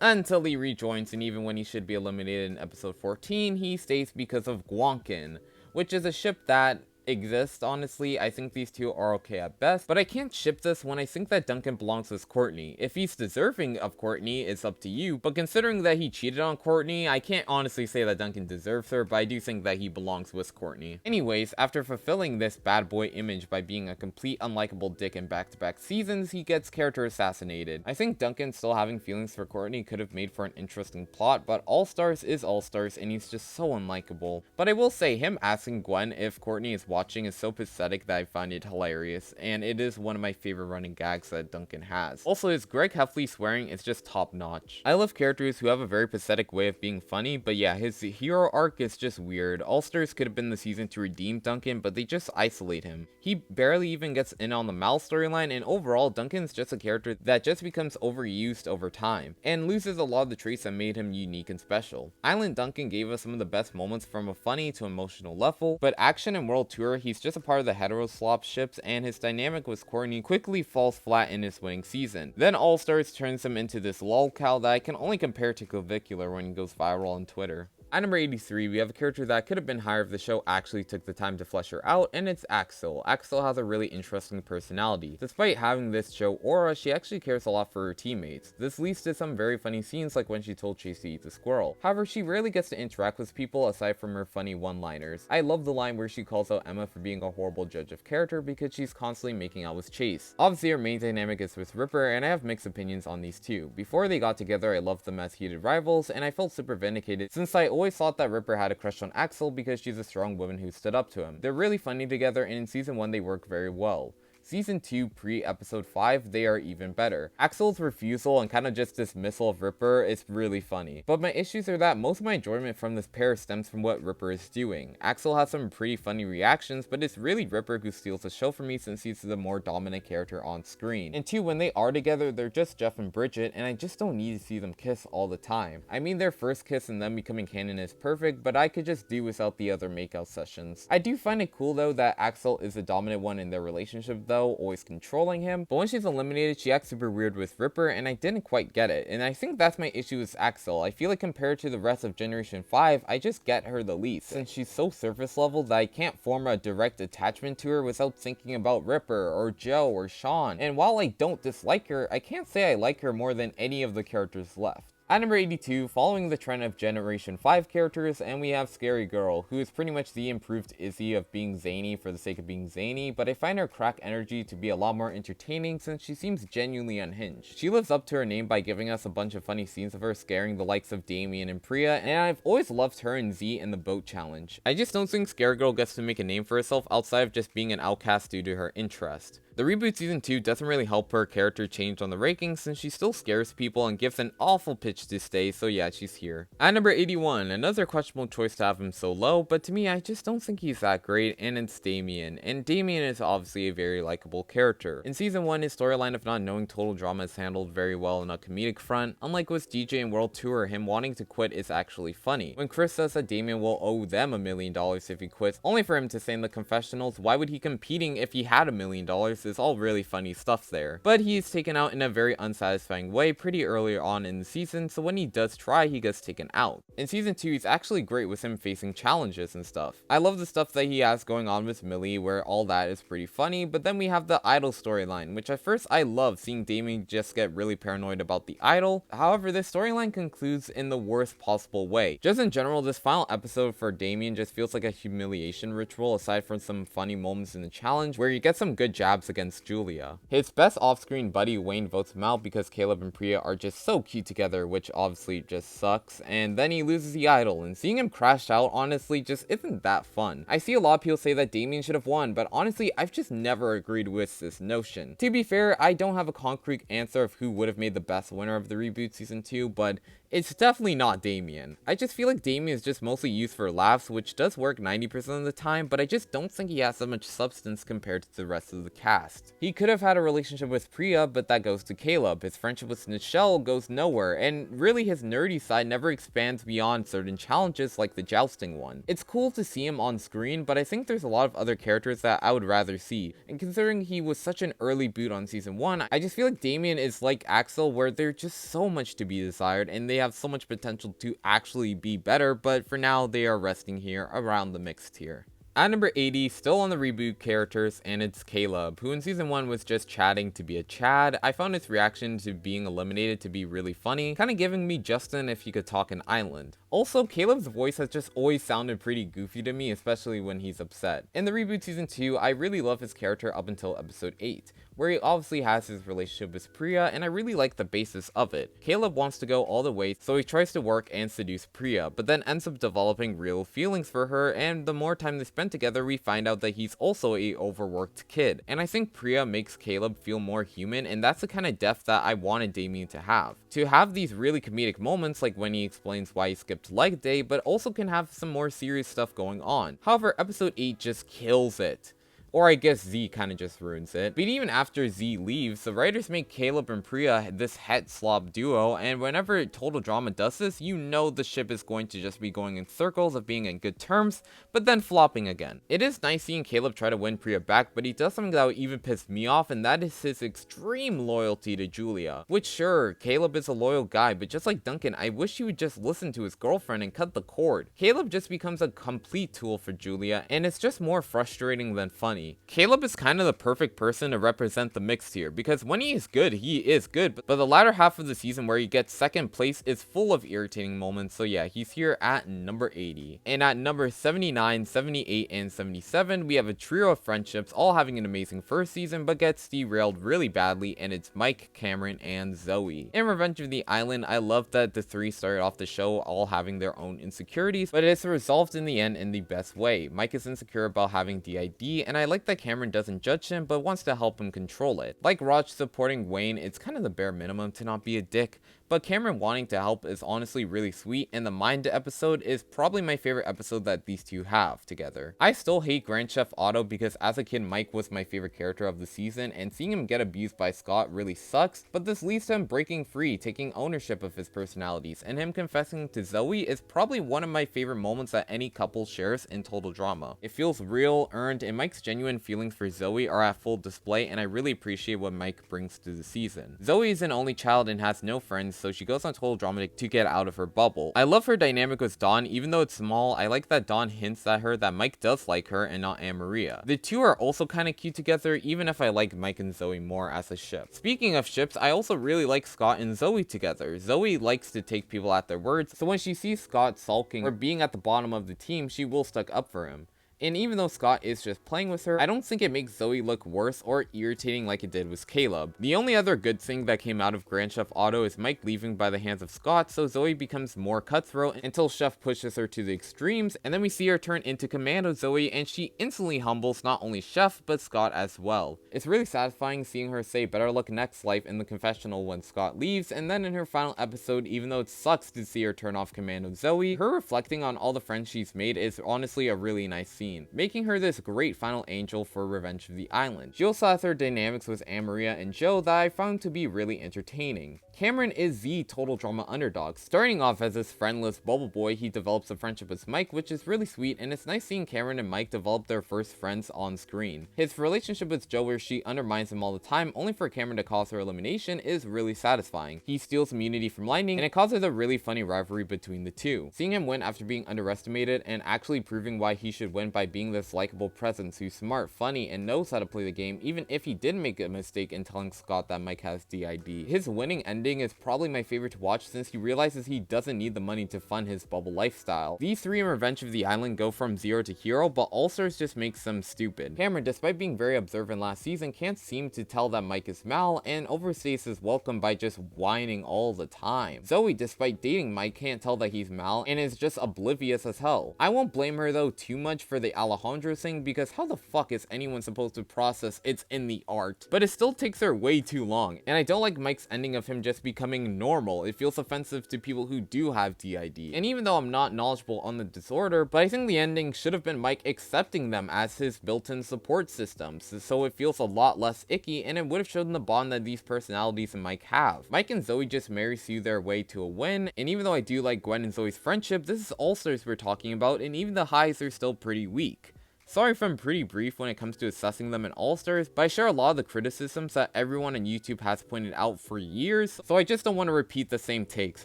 [SPEAKER 1] Until he rejoins, and even when he should be eliminated in episode 14, he stays because of Duncan, which is a ship that exist. Honestly, I think these two are okay at best, but I can't ship this when I think that Duncan belongs with Courtney. If he's deserving of Courtney, it's up to you, but considering that he cheated on Courtney, I can't honestly say that Duncan deserves her, but I do think that he belongs with Courtney. Anyways, after fulfilling this bad boy image by being a complete unlikable dick in back-to-back seasons, he gets character assassinated. I think Duncan still having feelings for Courtney could have made for an interesting plot, but All Stars is All Stars and he's just so unlikable. But I will say, him asking Gwen if Courtney is watching is so pathetic that I find it hilarious, and it is one of my favorite running gags that Duncan has. Also, his Greg Heffley swearing is just top notch. I love characters who have a very pathetic way of being funny, but yeah, his hero arc is just weird. All-Stars could have been the season to redeem Duncan, but they just isolate him. He barely even gets in on the Mal storyline, and overall, Duncan's just a character that just becomes overused over time, and loses a lot of the traits that made him unique and special. Island Duncan gave us some of the best moments from a funny to emotional level, but Action and World Tour, he's just a part of the hetero slop ships, and his dynamic with Courtney quickly falls flat in his winning season. Then All-Stars turns him into this lolcow that I can only compare to Clavicular when he goes viral on Twitter. At number 83, we have a character that could have been higher if the show actually took the time to flesh her out, and it's Axel. Axel has a really interesting personality. Despite having this show aura, she actually cares a lot for her teammates. This leads to some very funny scenes like when she told Chase to eat the squirrel. However, she rarely gets to interact with people aside from her funny one-liners. I love the line where she calls out Emma for being a horrible judge of character because she's constantly making out with Chase. Obviously, her main dynamic is with Ripper, and I have mixed opinions on these two. Before they got together, I loved them as heated rivals, and I felt super vindicated since I always thought that Ripper had a crush on Axel because she's a strong woman who stood up to him. They're really funny together, and in season 1 they work very well. Season 2 pre-episode 5, they are even better. Axel's refusal and kind of just dismissal of Ripper is really funny. But my issues are that most of my enjoyment from this pair stems from what Ripper is doing. Axel has some pretty funny reactions, but it's really Ripper who steals the show for me since he's the more dominant character on screen. And 2, when they are together, they're just Jeff and Bridget, and I just don't need to see them kiss all the time. I mean, their first kiss and them becoming canon is perfect, but I could just do without the other makeout sessions. I do find it cool though that Axel is the dominant one in their relationship though, always controlling him, but when she's eliminated she acts super weird with Ripper, and I didn't quite get it, and I think that's my issue with Axel. I feel like compared to the rest of Generation 5, I just get her the least, since she's so surface level that I can't form a direct attachment to her without thinking about Ripper or Joe or Shawn, and while I don't dislike her, I can't say I like her more than any of the characters left. At number 82, following the trend of Generation 5 characters, and we have Scary Girl, who is pretty much the improved Izzy of being zany for the sake of being zany, but I find her crack energy to be a lot more entertaining since she seems genuinely unhinged. She lives up to her name by giving us a bunch of funny scenes of her scaring the likes of Damian and Priya, and I've always loved her and Z in the boat challenge. I just don't think Scary Girl gets to make a name for herself outside of just being an outcast due to her interest. The reboot season 2 doesn't really help her character change on the rankings since she still scares people and gives an awful pitch to stay, so yeah, she's here. At number 81, another questionable choice to have him so low, but to me I just don't think he's that great, and it's Damian. And Damian is obviously a very likable character. In season 1, his storyline of not knowing total drama is handled very well on a comedic front. Unlike with DJ and World Tour, him wanting to quit is actually funny. When Chris says that Damian will owe them $1 million if he quits, only for him to say in the confessionals, why would he competing if he had $1 million, is all really funny stuff there. But he is taken out in a very unsatisfying way pretty early on in the season, so when he does try, he gets taken out. In season 2, he's actually great with him facing challenges and stuff. I love the stuff that he has going on with Millie, where all that is pretty funny, but then we have the idol storyline, which at first I love seeing Damian just get really paranoid about the idol. However, this storyline concludes in the worst possible way. Just in general, this final episode for Damian just feels like a humiliation ritual aside from some funny moments in the challenge where you get some good jabs against Julia. His best off-screen buddy Wayne votes him out because Caleb and Priya are just so cute together, which obviously just sucks, and then he loses the idol, and seeing him crash out honestly just isn't that fun. I see a lot of people say that Damian should have won, but honestly I've just never agreed with this notion. To be fair, I don't have a concrete answer of who would have made the best winner of the reboot season 2, but it's definitely not Damian. I just feel like Damian is just mostly used for laughs, which does work 90% of the time, but I just don't think he has that much substance compared to the rest of the cast. He could have had a relationship with Priya, but that goes to Caleb. His friendship with Nichelle goes nowhere, and really his nerdy side never expands beyond certain challenges like the jousting one. It's cool to see him on screen, but I think there's a lot of other characters that I would rather see, and considering he was such an early boot on season 1, I just feel like Damian is like Axel, where there's just so much to be desired, and they have so much potential to actually be better, but for now they are resting here around the mixed tier. At number 80, still on the reboot characters, and it's Caleb, who in season 1 was just chatting to be a Chad. I found his reaction to being eliminated to be really funny, kind of giving me Justin if he could talk an island. Also, Caleb's voice has just always sounded pretty goofy to me, especially when he's upset. In the reboot season 2, I really love his character up until episode 8. where he obviously has his relationship with Priya, and I really like the basis of it. Caleb wants to go all the way, so he tries to work and seduce Priya, but then ends up developing real feelings for her, and the more time they spend together, we find out that he's also a overworked kid. And I think Priya makes Caleb feel more human, and that's the kind of depth that I wanted Damian to have. To have these really comedic moments, like when he explains why he skipped leg day, but also can have some more serious stuff going on. However, episode 8 just kills it. Or I guess Z kind of just ruins it. But even after Z leaves, the writers make Caleb and Priya this het slob duo, and whenever Total Drama does this, you know the ship is going to just be going in circles of being in good terms, but then flopping again. It is nice seeing Caleb try to win Priya back, but he does something that would even piss me off, and that is his extreme loyalty to Julia. Which sure, Caleb is a loyal guy, but just like Duncan, I wish he would just listen to his girlfriend and cut the cord. Caleb just becomes a complete tool for Julia, and it's just more frustrating than funny. Caleb is kind of the perfect person to represent the mixed here, because when he is good, but the latter half of the season where he gets second place is full of irritating moments, so yeah, he's here at number 80. And at number 79, 78, and 77, we have a trio of friendships all having an amazing first season, but gets derailed really badly, and it's Mike, Cameron, and Zoe. In Revenge of the Island, I love that the three started off the show all having their own insecurities, but it's resolved in the end in the best way. Mike is insecure about having DID, and I like that Cameron doesn't judge him, but wants to help him control it. Like Raj supporting Wayne, it's kind of the bare minimum to not be a dick, but Cameron wanting to help is honestly really sweet, and the Mind episode is probably my favorite episode that these two have together. I still hate Grand Chef Otto because as a kid Mike was my favorite character of the season, and seeing him get abused by Scott really sucks, but this leads to him breaking free, taking ownership of his personalities, and him confessing to Zoe is probably one of my favorite moments that any couple shares in Total Drama. It feels real, earned, and Mike's genuine feelings for Zoe are at full display, and I really appreciate what Mike brings to the season. Zoe is an only child and has no friends, so she goes on Total Drama to get out of her bubble. I love her dynamic with Dawn, even though it's small. I like that Dawn hints at her that Mike does like her and not Anne-Maria. The two are also kind of cute together, even if I like Mike and Zoe more as a ship. Speaking of ships, I also really like Scott and Zoe together. Zoe likes to take people at their words, so when she sees Scott sulking or being at the bottom of the team, she will stick up for him. And even though Scott is just playing with her, I don't think it makes Zoe look worse or irritating like it did with Caleb. The only other good thing that came out of Grand Chef Otto is Mike leaving by the hands of Scott, so Zoe becomes more cutthroat until Chef pushes her to the extremes, and then we see her turn into Commando Zoe, and she instantly humbles not only Chef, but Scott as well. It's really satisfying seeing her say better luck next life in the confessional when Scott leaves, and then in her final episode, even though it sucks to see her turn off Commando Zoe, her reflecting on all the friends she's made is honestly a really nice scene, making her this great final angel for Revenge of the Island. She also has her dynamics with Anne-Maria and Joe that I found to be really entertaining. Cameron is the Total Drama underdog. Starting off as this friendless bubble boy, he develops a friendship with Mike, which is really sweet, and it's nice seeing Cameron and Mike develop their first friends on screen. His relationship with Joe, where she undermines him all the time, only for Cameron to cause her elimination, is really satisfying. He steals immunity from Lightning, and it causes a really funny rivalry between the two. Seeing him win after being underestimated, and actually proving why he should win by being this likable presence who's smart, funny, and knows how to play the game, even if he did make a mistake in telling Scott that Mike has DID. His winning ending is probably my favorite to watch since he realizes he doesn't need the money to fund his bubble lifestyle. These three in Revenge of the Island go from zero to hero, but All Stars just makes them stupid. Cameron, despite being very observant last season, can't seem to tell that Mike is Mal, and overstays his welcome by just whining all the time. Zoe, despite dating Mike, can't tell that he's Mal, and is just oblivious as hell. I won't blame her though too much for the Alejandro thing, because how the fuck is anyone supposed to process it's in the art? But it still takes her way too long, and I don't like Mike's ending of him just becoming normal. It feels offensive to people who do have DID. And even though I'm not knowledgeable on the disorder, but I think the ending should have been Mike accepting them as his built-in support systems, so it feels a lot less icky, and it would have shown the bond that these personalities and Mike have. Mike and Zoe just marry through their way to a win, and even though I do like Gwen and Zoe's friendship, this is All Stars we're talking about, and even the highs are still pretty weak. Sorry if I'm pretty brief when it comes to assessing them in All-Stars, but I share a lot of the criticisms that everyone on YouTube has pointed out for years, so I just don't want to repeat the same takes,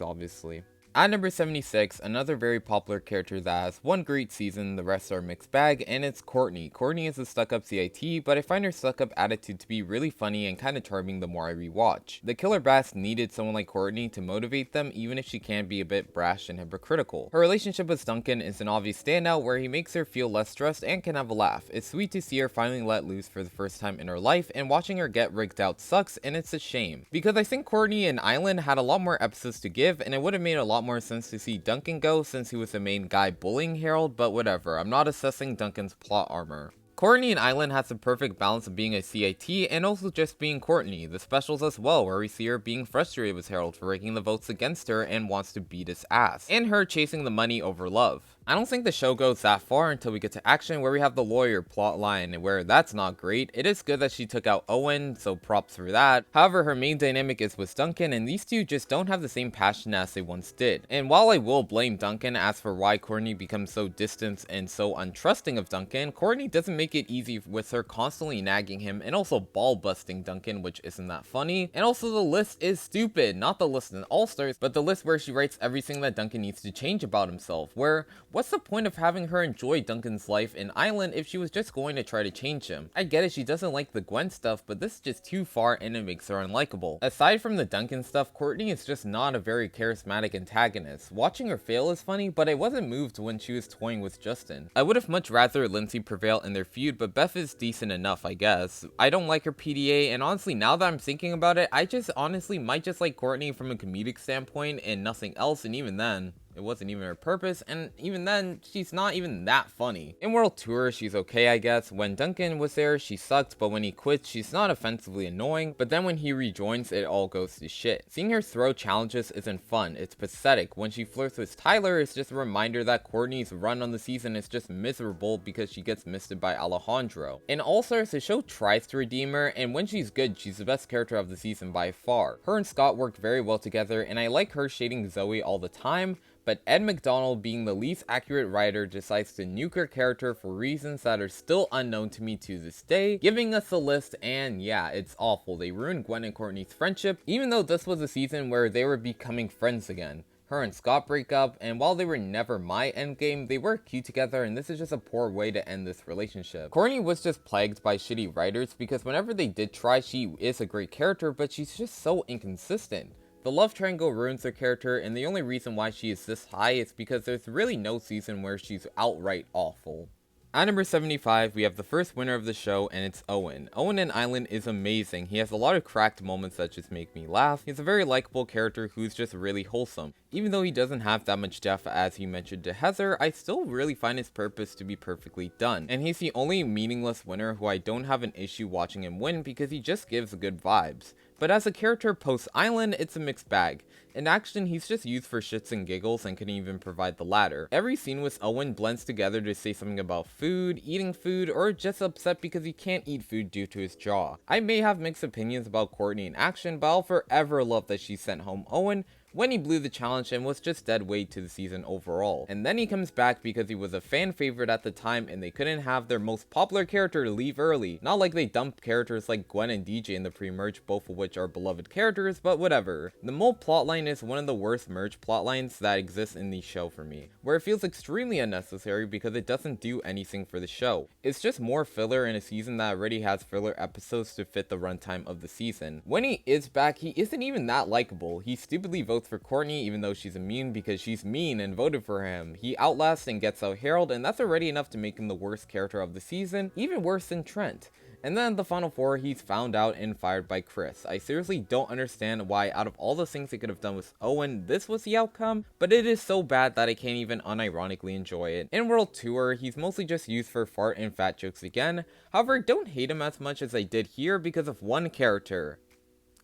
[SPEAKER 1] obviously. At number 76, another very popular character that has one great season, the rest are a mixed bag, and it's Courtney. Courtney is a stuck-up CIT, but I find her stuck-up attitude to be really funny and kinda charming the more I rewatch. The Killer Bass needed someone like Courtney to motivate them, even if she can be a bit brash and hypocritical. Her relationship with Duncan is an obvious standout where he makes her feel less stressed and can have a laugh. It's sweet to see her finally let loose for the first time in her life, and watching her get rigged out sucks, and it's a shame. Because I think Courtney and Island had a lot more episodes to give, and it would have made a lot more sense to see Duncan go since he was the main guy bullying Harold, but whatever, I'm not assessing Duncan's plot armor. Courtney and Island has the perfect balance of being a CIT and also just being Courtney. The specials as well, where we see her being frustrated with Harold for raking the votes against her and wants to beat his ass, and her chasing the money over love. I don't think the show goes that far until we get to Action, where we have the lawyer plot line, where that's not great. It is good that she took out Owen, so props for that. However, her main dynamic is with Duncan, and these two just don't have the same passion as they once did. And while I will blame Duncan as for why Courtney becomes so distant and so untrusting of Duncan, Courtney doesn't make it easy with her constantly nagging him and also ball busting Duncan, which isn't that funny. And also the list is stupid, not the list in All Stars, but the list where she writes everything that Duncan needs to change about himself, where what's the point of having her enjoy Duncan's life in Island if she was just going to try to change him? I get it, she doesn't like the Gwen stuff, but this is just too far and it makes her unlikable. Aside from the Duncan stuff, Courtney is just not a very charismatic antagonist. Watching her fail is funny, but I wasn't moved when she was toying with Justin. I would have much rather Lindsay prevail in their feud, but Beth is decent enough, I guess. I don't like her PDA, and honestly, now that I'm thinking about it, I just honestly might just like Courtney from a comedic standpoint and nothing else, and even then, it wasn't even her purpose, and even then, she's not even that funny. In World Tour, she's okay, I guess. When Duncan was there, she sucked, but when he quits, she's not offensively annoying, but then when he rejoins, it all goes to shit. Seeing her throw challenges isn't fun, it's pathetic. When she flirts with Tyler, it's just a reminder that Courtney's run on the season is just miserable because she gets misted by Alejandro. In All Stars, the show tries to redeem her, and when she's good, she's the best character of the season by far. Her and Scott work very well together, and I like her shading Zoe all the time, but Ed McDonald, being the least accurate writer, decides to nuke her character for reasons that are still unknown to me to this day, giving us a list, and yeah, it's awful. They ruined Gwen and Courtney's friendship, even though this was a season where they were becoming friends again. Her and Scott break up, and while they were never my endgame, they were cute together, and this is just a poor way to end this relationship. Courtney was just plagued by shitty writers, because whenever they did try, she is a great character, but she's just so inconsistent. The love triangle ruins her character, and the only reason why she is this high is because there's really no season where she's outright awful. At number 75, we have the first winner of the show, and it's Owen. Owen in Island is amazing. He has a lot of cracked moments that just make me laugh. He's a very likable character who's just really wholesome. Even though he doesn't have that much depth as he mentioned to Heather, I still really find his purpose to be perfectly done. And he's the only meaningless winner who I don't have an issue watching him win because he just gives good vibes. But as a character post-Island, it's a mixed bag. In Action, he's just used for shits and giggles and couldn't even provide the latter. Every scene with Owen blends together to say something about food, eating food, or just upset because he can't eat food due to his jaw. I may have mixed opinions about Courtney in Action, but I'll forever love that she sent home Owen when he blew the challenge and was just dead weight to the season overall. And then he comes back because he was a fan favorite at the time and they couldn't have their most popular character leave early. Not like they dumped characters like Gwen and DJ in the pre-merge, both of which are beloved characters, but whatever. The Mole plotline is one of the worst merge plotlines that exists in the show for me, where it feels extremely unnecessary because it doesn't do anything for the show. It's just more filler in a season that already has filler episodes to fit the runtime of the season. When he is back, he isn't even that likable. He stupidly votes for Courtney even though she's immune because she's mean and voted for him. He outlasts and gets out Harold, and that's already enough to make him the worst character of the season, even worse than Trent. And then the final four, he's found out and fired by Chris. I seriously don't understand why out of all the things they could have done with Owen, this was the outcome, but it is so bad that I can't even unironically enjoy it. In World Tour, he's mostly just used for fart and fat jokes again. However, I don't hate him as much as I did here because of one character,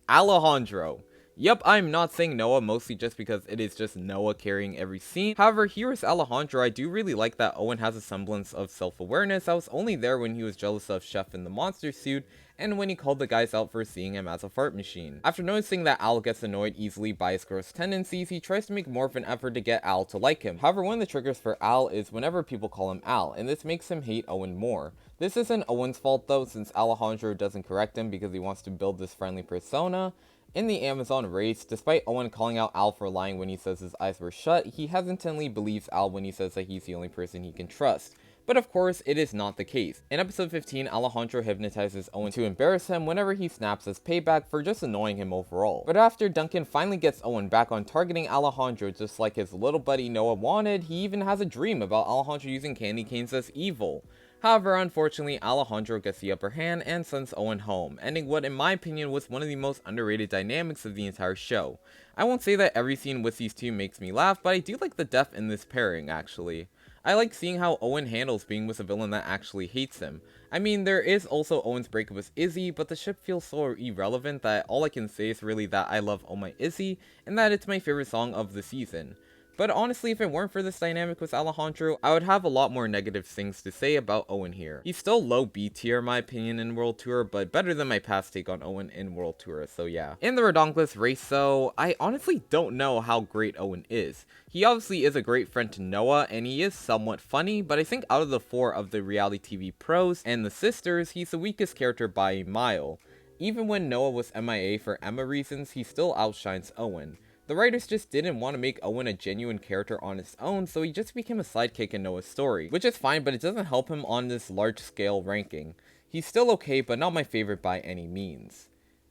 [SPEAKER 1] Alejandro. Yep, I'm not saying Noah, mostly just because it is just Noah carrying every scene. However, here is Alejandro. I do really like that Owen has a semblance of self-awareness. I was only there when he was jealous of Chef in the monster suit, and when he called the guys out for seeing him as a fart machine. After noticing that Al gets annoyed easily by his gross tendencies, he tries to make more of an effort to get Al to like him. However, one of the triggers for Al is whenever people call him Al, and this makes him hate Owen more. This isn't Owen's fault though, since Alejandro doesn't correct him because he wants to build this friendly persona. In the Amazon race, despite Owen calling out Al for lying when he says his eyes were shut, he hesitantly believes Al when he says that he's the only person he can trust. But of course, it is not the case. In episode 15, Alejandro hypnotizes Owen to embarrass him whenever he snaps as payback for just annoying him overall. But after Duncan finally gets Owen back on targeting Alejandro just like his little buddy Noah wanted, he even has a dream about Alejandro using candy canes as evil. However, unfortunately, Alejandro gets the upper hand and sends Owen home, ending what in my opinion was one of the most underrated dynamics of the entire show. I won't say that every scene with these two makes me laugh, but I do like the depth in this pairing actually. I like seeing how Owen handles being with a villain that actually hates him. I mean, there is also Owen's breakup with Izzy, but the ship feels so irrelevant that all I can say is really that I love Oh My Izzy, and that it's my favorite song of the season. But honestly, if it weren't for this dynamic with Alejandro, I would have a lot more negative things to say about Owen here. He's still low B tier in my opinion in World Tour, but better than my past take on Owen in World Tour, so yeah. In the Redonkulous race though, I honestly don't know how great Owen is. He obviously is a great friend to Noah, and he is somewhat funny, but I think out of the 4 of the reality TV pros and the sisters, he's the weakest character by a mile. Even when Noah was MIA for Emma reasons, he still outshines Owen. The writers just didn't want to make Owen a genuine character on his own, so he just became a sidekick in Noah's story, which is fine, but it doesn't help him on this large-scale ranking. He's still okay, but not my favorite by any means.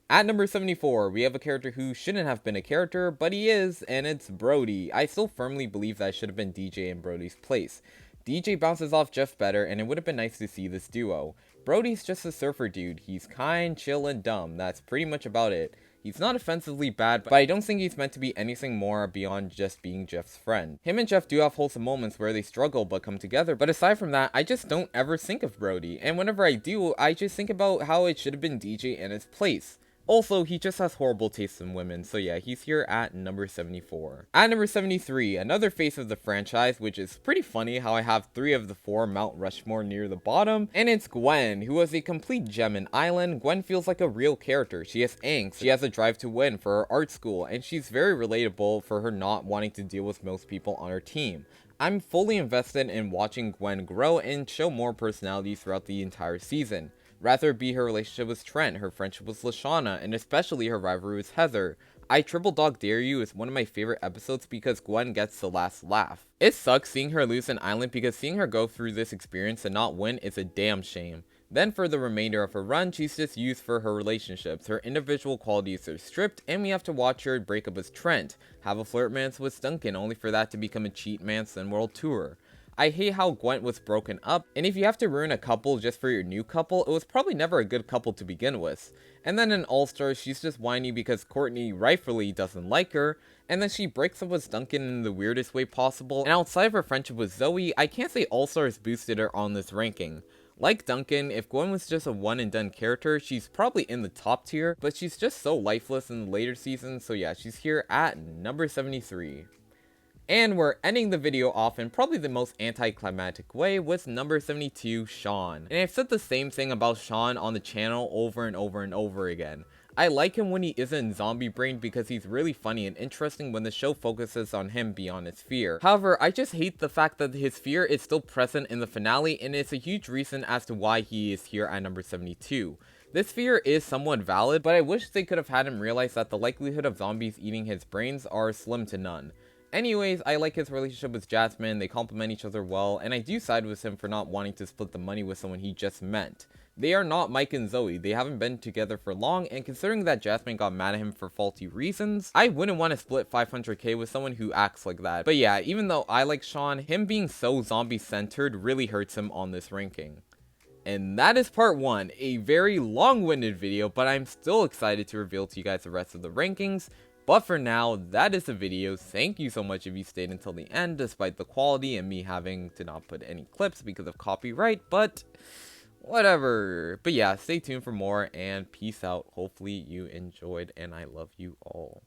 [SPEAKER 1] At number 74, we have a character who shouldn't have been a character, but he is, and it's Brody. I still firmly believe that should have been DJ in Brody's place. DJ bounces off Jeff better, and it would have been nice to see this duo. Brody's just a surfer dude. He's kind, chill, and dumb. That's pretty much about it. He's not offensively bad, but I don't think he's meant to be anything more beyond just being Jeff's friend. Him and Jeff do have wholesome moments where they struggle but come together, but aside from that, I just don't ever think of Brody, and whenever I do, I just think about how it should have been DJ in his place. Also, he just has horrible taste in women, so yeah, he's here at number 74. At number 73, another face of the franchise, which is pretty funny how I have 3 of the 4 Mount Rushmore near the bottom, and it's Gwen, who is a complete gem in Island. Gwen feels like a real character. She has angst, she has a drive to win for her art school, and she's very relatable for her not wanting to deal with most people on her team. I'm fully invested in watching Gwen grow and show more personality throughout the entire season. Rather it be her relationship with Trent, her friendship with Lashana, and especially her rivalry with Heather. I Triple Dog Dare You is one of my favorite episodes because Gwen gets the last laugh. It sucks seeing her lose an island because seeing her go through this experience and not win is a damn shame. Then for the remainder of her run, she's just used for her relationships. Her individual qualities are stripped, and we have to watch her break up with Trent, have a flirtmance with Duncan, only for that to become a cheat man's in World Tour. I hate how Gwen was broken up, and if you have to ruin a couple just for your new couple, it was probably never a good couple to begin with. And then in All-Stars, she's just whiny because Courtney rightfully doesn't like her, and then she breaks up with Duncan in the weirdest way possible, and outside of her friendship with Zoe, I can't say All-Stars boosted her on this ranking. Like Duncan, if Gwen was just a one and done character, she's probably in the top tier, but she's just so lifeless in the later seasons, so yeah, she's here at number 73. And we're ending the video off in probably the most anticlimactic way with number 72, Shawn. And I've said the same thing about Shawn on the channel over and over and over again. I like him when he isn't zombie brain because he's really funny and interesting when the show focuses on him beyond his fear. However, I just hate the fact that his fear is still present in the finale, and it's a huge reason as to why he is here at number 72. This fear is somewhat valid, but I wish they could have had him realize that the likelihood of zombies eating his brains are slim to none. Anyways, I like his relationship with Jasmine, they complement each other well, and I do side with him for not wanting to split the money with someone he just met. They are not Mike and Zoe, they haven't been together for long, and considering that Jasmine got mad at him for faulty reasons, I wouldn't want to split 500k with someone who acts like that. But yeah, even though I like Shawn, him being so zombie-centered really hurts him on this ranking. And that is part 1, a very long-winded video, but I'm still excited to reveal to you guys the rest of the rankings. But for now, that is the video. Thank you so much if you stayed until the end, despite the quality and me having to not put any clips because of copyright, but whatever. But yeah, stay tuned for more, and peace out. Hopefully you enjoyed, and I love you all.